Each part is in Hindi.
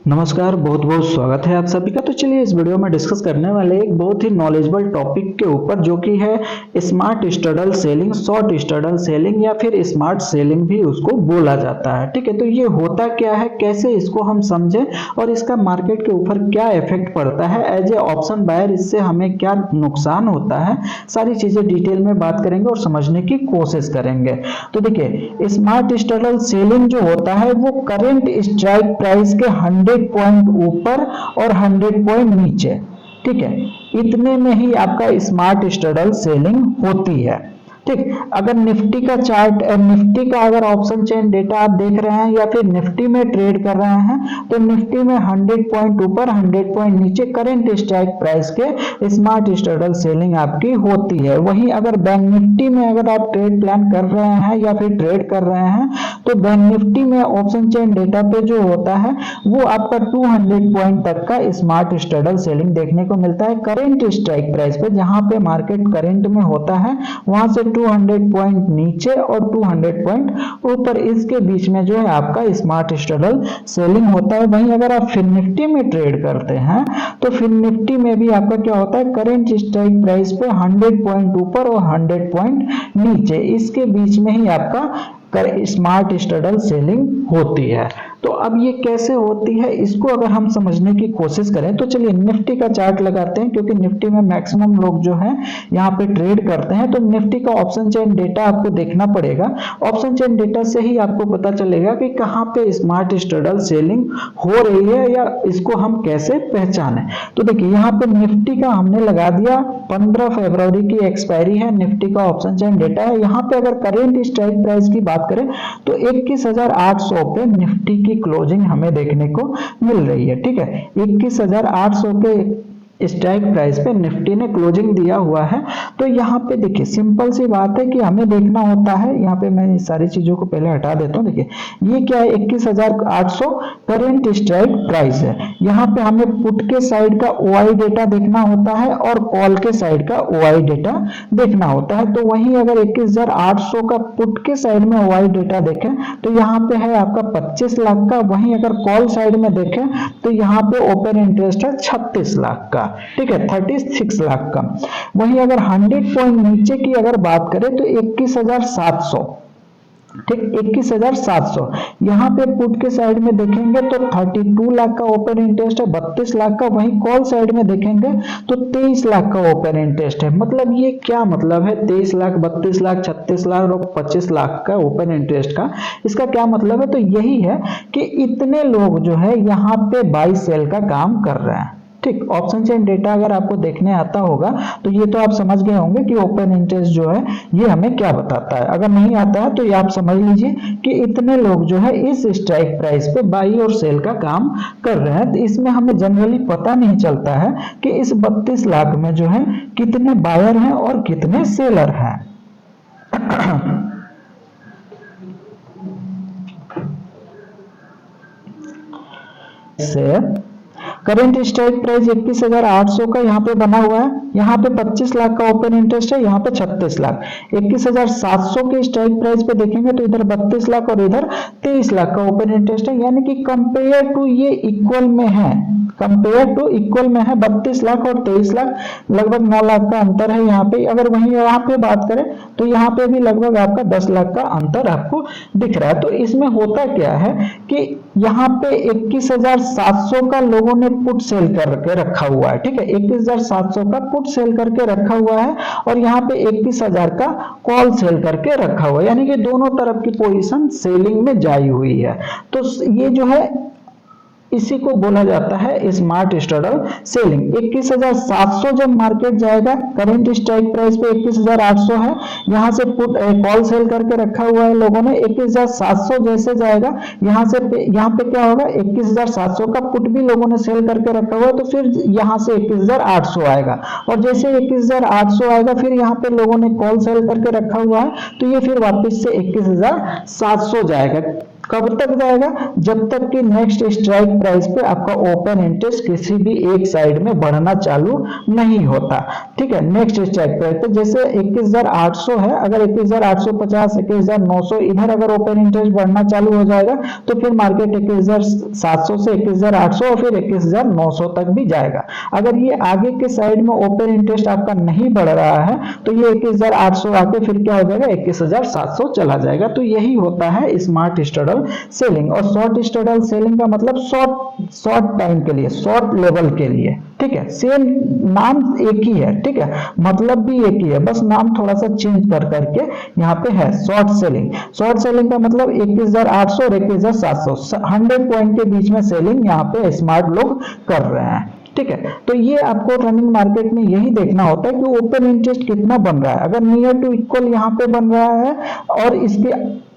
नमस्कार, बहुत बहुत स्वागत है आप सभी का। तो चलिए इस वीडियो में डिस्कस करने वाले एक बहुत ही नॉलेजेबल टॉपिक के ऊपर, जो कि है smart straddle selling, short straddle selling या फिर स्मार्ट सेलिंग भी उसको बोला जाता है। ठीक है, तो ये होता क्या है, कैसे इसको हम समझें और इसका मार्केट के ऊपर क्या इफेक्ट पड़ता है, एज ए ऑप्शन बायर इससे हमें क्या नुकसान होता है, सारी चीजें डिटेल में बात करेंगे और समझने की कोशिश करेंगे। तो देखिए, स्मार्ट स्ट्रैडल सेलिंग जो होता है वो करेंट स्ट्राइक प्राइस के 100 पॉइंट ऊपर और 100 पॉइंट नीचे, ठीक है, इतने में ही आपका स्मार्ट स्ट्रैडल सेलिंग होती है। ठीक, अगर निफ्टी का चार्ट, निफ्टी का अगर ऑप्शन चेन डेटा आप देख रहे हैं या फिर निफ्टी में ट्रेड कर रहे हैं, तो निफ्टी में 100 पॉइंट ऊपर 100 पॉइंट नीचे करंट स्ट्राइक प्राइस के स्मार्ट स्ट्रैडल सेलिंग आपकी होती है। वहीं अगर बैंक निफ्टी में अगर आप ट्रेड प्लान कर रहे हैं या फिर ट्रेड कर रहे हैं, तो बैंक निफ्टी में ऑप्शन चेन डेटा पे जो होता है वो आपका 200 पॉइंट तक का स्मार्ट स्ट्रैडल सेलिंग देखने को मिलता है करंट स्ट्राइक प्राइस पे। जहां पे मार्केट करंट में होता है वहां से 200 पॉइंट नीचे और 200 पॉइंट ऊपर, इसके बीच में जो है आपका स्मार्ट स्ट्रैडल सेलिंग होता है। वहीं अगर आप फिर निफ्टी में ट्रेड करते हैं, तो फिर निफ्टी में भी आपका क्या होता है, करंट स्ट्राइक प्राइस पे 100 पॉइंट ऊपर और 100 पॉइंट नीचे, इसके बीच में ही आपका स्मार्ट स्ट्रैडल सेलिंग होती है। तो अब ये कैसे होती है, इसको अगर हम समझने की कोशिश करें, तो चलिए निफ्टी का चार्ट लगाते हैं, क्योंकि निफ्टी में मैक्सिमम लोग जो है यहाँ पे ट्रेड करते हैं। तो निफ्टी का ऑप्शन चेन डेटा आपको देखना पड़ेगा। ऑप्शन चेन डेटा से ही आपको पता चलेगा कि कहाँ पे स्मार्ट स्ट्रैडल सेलिंग हो रही है या इसको हम कैसे पहचाने। तो देखिए, यहाँ पे निफ्टी का हमने लगा दिया, 15 फरवरी की एक्सपायरी है, निफ्टी का ऑप्शन चेन डेटा है। यहाँ पे अगर करेंट स्ट्राइक प्राइस की बात करें तो 21,800 पे निफ्टी की क्लोजिंग हमें देखने को मिल रही है। ठीक है, 21,800 के स्ट्राइक प्राइस पे निफ्टी ने क्लोजिंग दिया हुआ है। तो यहाँ पे देखिए, सिंपल सी बात है कि हमें देखना होता है, यहाँ पे मैं सारी चीजों को पहले हटा देता हूँ। देखिए, ये क्या है, 21,800 करेंट स्ट्राइक प्राइस है। यहाँ पे हमें पुट के साइड का ओआई डेटा देखना होता है और कॉल के साइड का ओआई डेटा देखना होता है। तो वहीं अगर 21,800 का पुट के साइड में ओआई डेटा देखें तो यहाँ पे है आपका 25 लाख का। वहीं अगर कॉल साइड में देखें तो यहाँ पे ओपन इंटरेस्ट है 36 लाख का। ठीक है, 36 लाख का। वहीं अगर 100 पॉइंट नीचे की अगर बात करें तो 21,700, ठीक, 21,700। यहाँ पे पुट के साइड में देखेंगे तो 32 लाख का ओपन इंटरेस्ट है, 32 लाख का। वहीं कॉल साइड में देखेंगे तो 23 लाख का ओपन इंटरेस्ट है। मतलब ये क्या मतलब है, 23 लाख, 32 लाख, 36 लाख और 25 लाख का ओपन इंटरेस्ट का, इसका क्या मतलब है? तो यही है कि इतने लोग जो है यहाँ पे बाई सेल का काम कर रहे हैं। ठीक, ऑप्शन चेन डेटा अगर आपको देखने आता होगा तो ये तो आप समझ गए होंगे कि ओपन इंटरेस्ट जो है ये हमें क्या बताता है। अगर नहीं आता है तो ये आप समझ लीजिए कि इतने लोग जो है इस स्ट्राइक प्राइस पे बाई और सेल का काम कर रहे हैं। तो इसमें हमें जनरली पता नहीं चलता है कि इस 32 लाख में जो है कितने बायर हैं और कितने सेलर हैं। से करेंट स्ट्राइक प्राइस 21,800 का यहाँ पे बना हुआ है, यहाँ पे 25 लाख का ओपन इंटरेस्ट है, यहाँ पे 36 लाख। 21,700 के स्ट्राइक प्राइस पे देखेंगे तो इधर 32 लाख और इधर 23 लाख का ओपन इंटरेस्ट है। यानी कि कंपेयर टू ये इक्वल में है, कंपेयर टू इक्वल में है। 32 लाख और 23 लाख, लगभग 9 लाख का अंतर है यहाँ पे। अगर वहीं यहाँ पे बात करें तो यहाँ पे भी लगभग आपका 10 लाख का अंतर आपको दिख रहा है। तो इसमें होता क्या है कि यहाँ पे 21,700 का लोगों ने पुट सेल करके रखा हुआ है। ठीक है, 21,700 का पुट सेल करके रखा हुआ है और यहाँ पे 21,000 का कॉल सेल करके रखा हुआ है। यानी कि दोनों तरफ की पोजीशन सेलिंग में जाई हुई है। तो ये जो है इसी को बोला जाता है स्मार्ट स्ट्रैडल सेलिंग। 21,700 जब मार्केट जाएगा, करंट स्ट्राइक प्राइस पे 21,800 है, यहां से पुट कॉल सेल करके रखा हुआ है लोगों ने। 21,700 जैसे जाएगा, यहाँ पे क्या होगा, 21,700 का पुट भी लोगों ने सेल करके रखा हुआ है, तो फिर यहाँ से 21,800 आएगा। और जैसे 21,800 आएगा, फिर यहाँ पे लोगों ने कॉल सेल करके रखा हुआ है, तो ये फिर वापस से 21,700 जाएगा। कब तक जाएगा? जब तक कि नेक्स्ट स्ट्राइक प्राइस पे आपका ओपन इंटरेस्ट किसी भी एक साइड में बढ़ना चालू नहीं होता। ठीक है, नेक्स्ट स्ट्राइक प्राइस पे जैसे 21,800 है, अगर 21,850, 21,900 इधर अगर ओपन इंटरेस्ट बढ़ना चालू हो जाएगा तो फिर मार्केट 21,700 से 21,800 और फिर 21,900 तक भी जाएगा। अगर ये आगे के साइड में ओपन इंटरेस्ट आपका नहीं बढ़ रहा है तो ये 21,800 आके फिर क्या हो जाएगा? 21,700 चला जाएगा। तो यही होता है स्मार्ट स्ट्रैडल सेलिंग। और शॉर्ट स्ट्रैडल सेलिंग का मतलब शॉर्ट टाइम के लिए, शॉर्ट लेवल के लिए। ठीक है, सेम नाम एक ही है, ठीक है, मतलब भी एक ही है, बस नाम थोड़ा सा चेंज कर करके यहाँ पे है शॉर्ट सेलिंग। शॉर्ट सेलिंग का मतलब 21,800 और 21,700 100 पॉइंट के बीच में सेलिंग यहाँ पे स्मार्ट लोग कर रहे हैं। ठीक है, तो ये आपको रनिंग मार्केट में यही देखना होता है कि ओपन इंटरेस्ट कितना बन रहा है। अगर नियर टू इक्वल यहाँ पे बन रहा है और इसके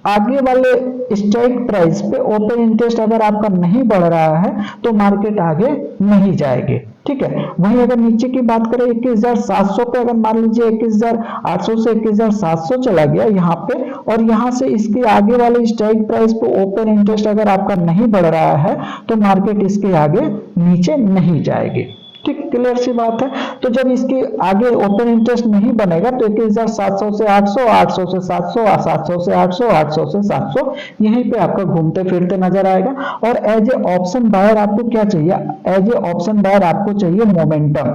आगे वाले स्ट्राइक प्राइस पे ओपन इंटरेस्ट अगर आपका नहीं बढ़ रहा है तो मार्केट आगे नहीं जाएगी। ठीक है, वहीं अगर नीचे की बात करें 21,700 पे, अगर मान लीजिए 21,800 से 21,700 चला गया यहाँ पे, और यहाँ से इसके आगे वाले स्ट्राइक प्राइस पे ओपन इंटरेस्ट अगर आपका नहीं बढ़ रहा है तो मार्केट इसके आगे नीचे नहीं जाएगी। ठीक, क्लियर सी बात है। तो जब इसके आगे ओपन इंटरेस्ट नहीं बनेगा तो 21,700 से 800, 800 से 700, 700 से 800, 800 से 700 यहीं पे आपका घूमते फिरते नजर आएगा। और एज ए ऑप्शन बायर आपको क्या चाहिए? एज ए ऑप्शन बायर आपको चाहिए मोमेंटम।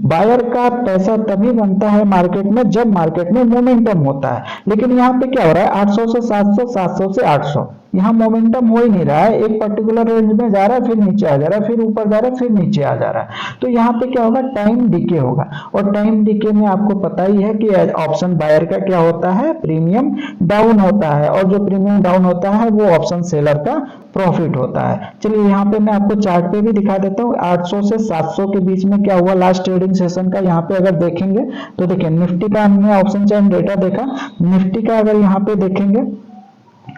बायर का पैसा तभी बनता है मार्केट में जब मार्केट में मोमेंटम होता है। लेकिन यहाँ पे क्या हो रहा है? 800 से 700, 700 से 800, यहाँ मोमेंटम हो ही नहीं रहा है। एक पर्टिकुलर रेंज में जा रहा है, फिर नीचे आ जा रहा है, फिर ऊपर जा रहा है, फिर नीचे आ जा रहा है। तो यहाँ पे क्या होगा? टाइम डिके होगा। और टाइम डिके में आपको पता ही है कि ऑप्शन बायर का क्या होता है? प्रीमियम डाउन होता है, और जो प्रीमियम डाउन होता है वो ऑप्शन सेलर का प्रॉफिट होता है। चलिए यहाँ पे मैं आपको चार्ट पे भी दिखा देता हूँ। 800 से 700 के बीच में क्या हुआ लास्ट ट्रेडिंग सेशन का? यहाँ पे अगर देखेंगे तो देखिए निफ्टी का हमने ऑप्शन चार्ट डेटा देखा। निफ्टी का अगर यहाँ पे देखेंगे,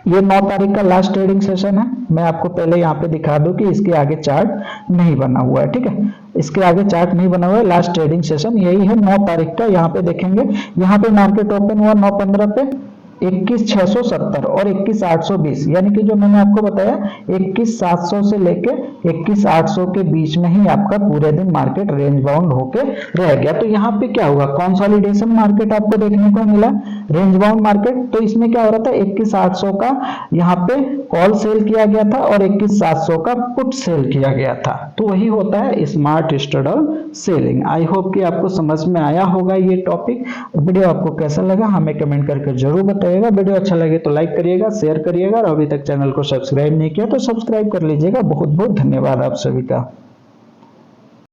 ये 9 तारीख का लास्ट ट्रेडिंग सेशन है। मैं आपको पहले यहाँ पे दिखा दूं कि इसके आगे चार्ट नहीं बना हुआ है। ठीक है, इसके आगे चार्ट नहीं बना हुआ है। लास्ट ट्रेडिंग सेशन यही है 9 तारीख का। यहाँ पे देखेंगे, यहाँ पे मार्केट ओपन हुआ 9:15 पे 21,670 और 21,820, यानी कि जो मैंने आपको बताया 21,700 से लेके 21,800 के बीच में ही आपका पूरे दिन मार्केट रेंज बाउंड होके रह गया। तो यहाँ पे क्या हुआ? कंसोलिडेशन मार्केट आपको देखने को मिला, रेंज बाउंड मार्केट। तो इसमें क्या हो रहा था? 21,800 का यहाँ पे कॉल सेल किया गया था और 21,700 का पुट सेल किया गया था। तो वही होता है smart straddle selling. I hope कि आपको समझ में आया होगा ये टॉपिक। वीडियो आपको कैसा लगा हमें कमेंट करके जरूर बताइएगा। वीडियो अच्छा लगे तो लाइक करिएगा, शेयर करिएगा, और अभी तक चैनल को सब्सक्राइब नहीं किया तो सब्सक्राइब कर लीजिएगा। बहुत बहुत धन्यवाद आप सभी का।